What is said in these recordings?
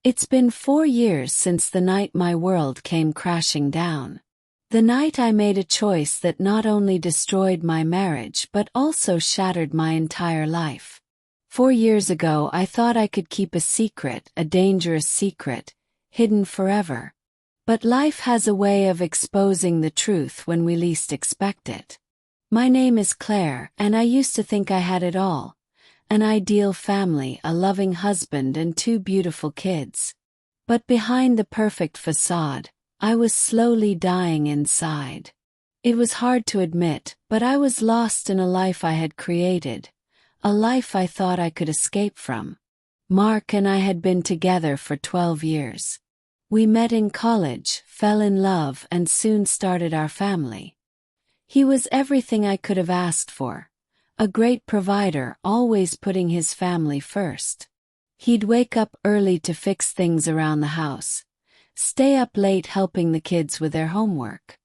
It's been 4 years since the night my world came crashing down. The night I made a choice that not only destroyed my marriage but also shattered my entire life. 4 years ago I thought I could keep a secret, a dangerous secret, hidden forever. But life has a way of exposing the truth when we least expect it. My name is Claire, and I used to think I had it all. An ideal family, a loving husband, and 2 beautiful kids. But behind the perfect facade, I was slowly dying inside. It was hard to admit, but I was lost in a life I had created, a life I thought I could escape from. Mark and I had been together for 12 years. We met in college, fell in love, and soon started our family. He was everything I could have asked for. A great provider, always putting his family first. He'd wake up early to fix things around the house, stay up late helping the kids with their homework.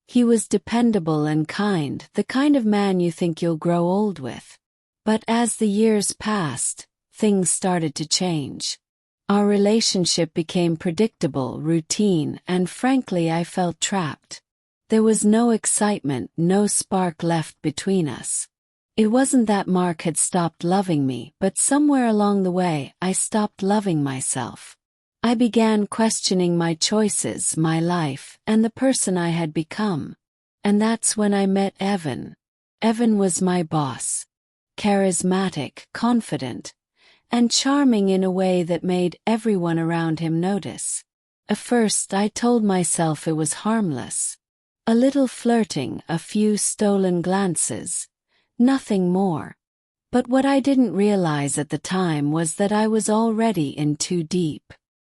He was dependable and kind, the kind of man you think you'll grow old with. But as the years passed, things started to change. Our relationship became predictable, routine, and frankly I felt trapped. There was no excitement, no spark left between us. It wasn't that Mark had stopped loving me, but somewhere along the way, I stopped loving myself. I began questioning my choices, my life, and the person I had become. And that's when I met Evan. Evan was my boss. Charismatic, confident, and charming in a way that made everyone around him notice. At first, I told myself it was harmless. A little flirting, a few stolen glances. Nothing more. But what I didn't realize at the time was that I was already in too deep.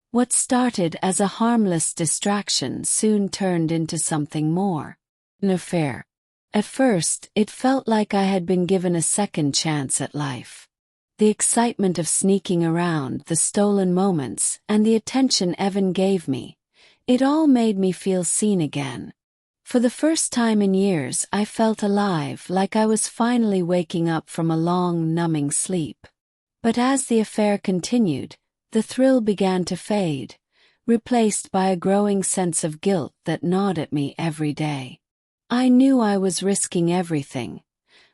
What started as a harmless distraction soon turned into something more. An affair. At first, it felt like I had been given a second chance at life. The excitement of sneaking around, the stolen moments, and the attention Evan gave me, it all made me feel seen again. For the first time in years, I felt alive, like I was finally waking up from a long, numbing sleep. But as the affair continued, the thrill began to fade, replaced by a growing sense of guilt that gnawed at me every day. I knew I was risking everything.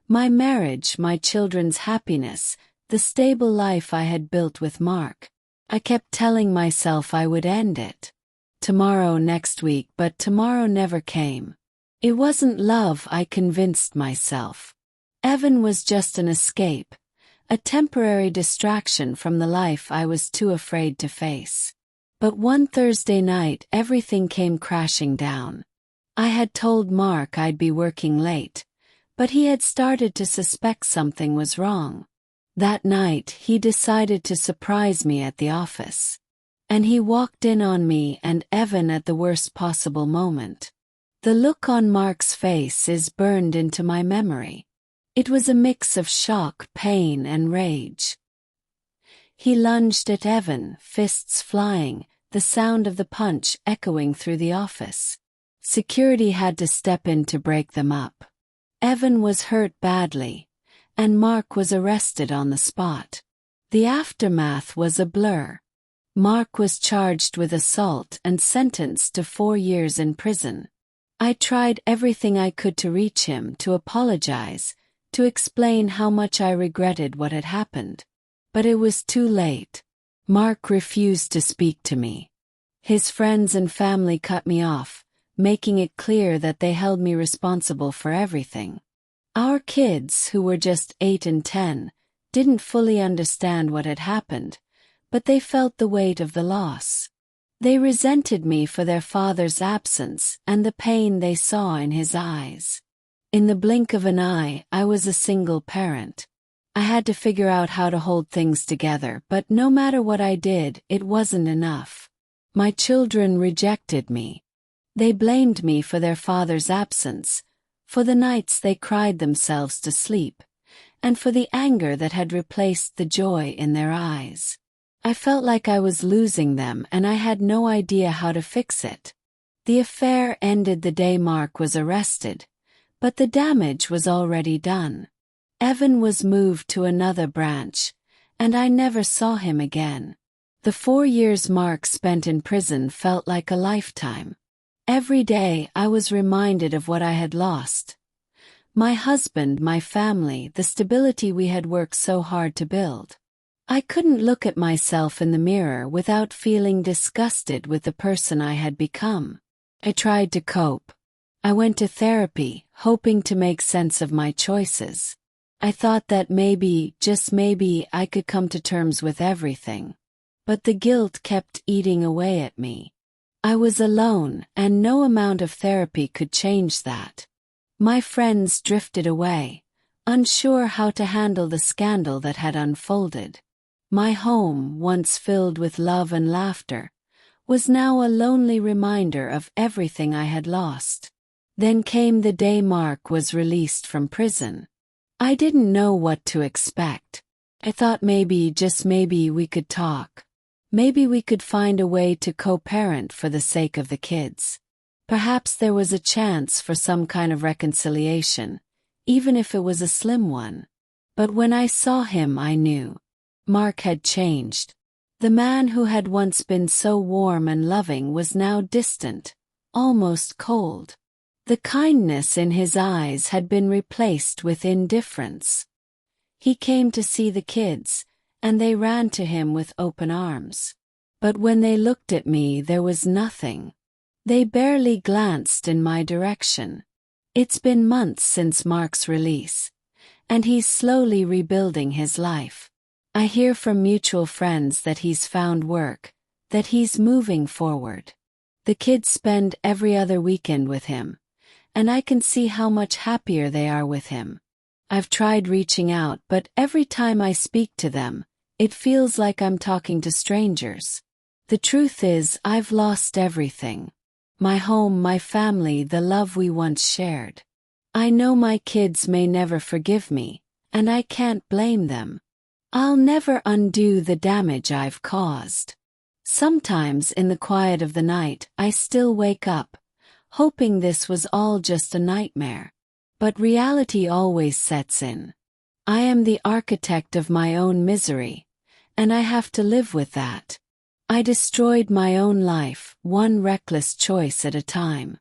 My marriage, my children's happiness, the stable life I had built with Mark. I kept telling myself I would end it. Tomorrow, next week, but tomorrow never came. It wasn't love, I convinced myself. Evan was just an escape, a temporary distraction from the life I was too afraid to face. But one Thursday night, everything came crashing down. I had told Mark I'd be working late, but he had started to suspect something was wrong. That night, he decided to surprise me at the office. And he walked in on me and Evan at the worst possible moment. The look on Mark's face is burned into my memory. It was a mix of shock, pain, and rage. He lunged at Evan, fists flying, the sound of the punch echoing through the office. Security had to step in to break them up. Evan was hurt badly, and Mark was arrested on the spot. The aftermath was a blur. Mark was charged with assault and sentenced to 4 years in prison. I tried everything I could to reach him, to apologize, to explain how much I regretted what had happened. But it was too late. Mark refused to speak to me. His friends and family cut me off, making it clear that they held me responsible for everything. Our kids, who were just 8 and 10, didn't fully understand what had happened, but they felt the weight of the loss. They resented me for their father's absence and the pain they saw in his eyes. In the blink of an eye, I was a single parent. I had to figure out how to hold things together, but no matter what I did, it wasn't enough. My children rejected me. They blamed me for their father's absence, for the nights they cried themselves to sleep, and for the anger that had replaced the joy in their eyes. I felt like I was losing them and I had no idea how to fix it. The affair ended the day Mark was arrested, but the damage was already done. Evan was moved to another branch, and I never saw him again. The 4 years Mark spent in prison felt like a lifetime. Every day I was reminded of what I had lost. My husband, my family, the stability we had worked so hard to build. I couldn't look at myself in the mirror without feeling disgusted with the person I had become. I tried to cope. I went to therapy, hoping to make sense of my choices. I thought that maybe, just maybe, I could come to terms with everything. But the guilt kept eating away at me. I was alone, and no amount of therapy could change that. My friends drifted away, unsure how to handle the scandal that had unfolded. My home, once filled with love and laughter, was now a lonely reminder of everything I had lost. Then came the day Mark was released from prison. I didn't know what to expect. I thought maybe, just maybe, we could talk. Maybe we could find a way to co-parent for the sake of the kids. Perhaps there was a chance for some kind of reconciliation, even if it was a slim one. But when I saw him, I knew. Mark had changed. The man who had once been so warm and loving was now distant, almost cold. The kindness in his eyes had been replaced with indifference. He came to see the kids, and they ran to him with open arms. But when they looked at me, there was nothing. They barely glanced in my direction. It's been months since Mark's release, and he's slowly rebuilding his life. I hear from mutual friends that he's found work, that he's moving forward. The kids spend every other weekend with him, and I can see how much happier they are with him. I've tried reaching out, but every time I speak to them, it feels like I'm talking to strangers. The truth is, I've lost everything. My home, my family, the love we once shared. I know my kids may never forgive me, and I can't blame them. I'll never undo the damage I've caused. Sometimes in the quiet of the night, I still wake up, hoping this was all just a nightmare. But reality always sets in. I am the architect of my own misery, and I have to live with that. I destroyed my own life, one reckless choice at a time.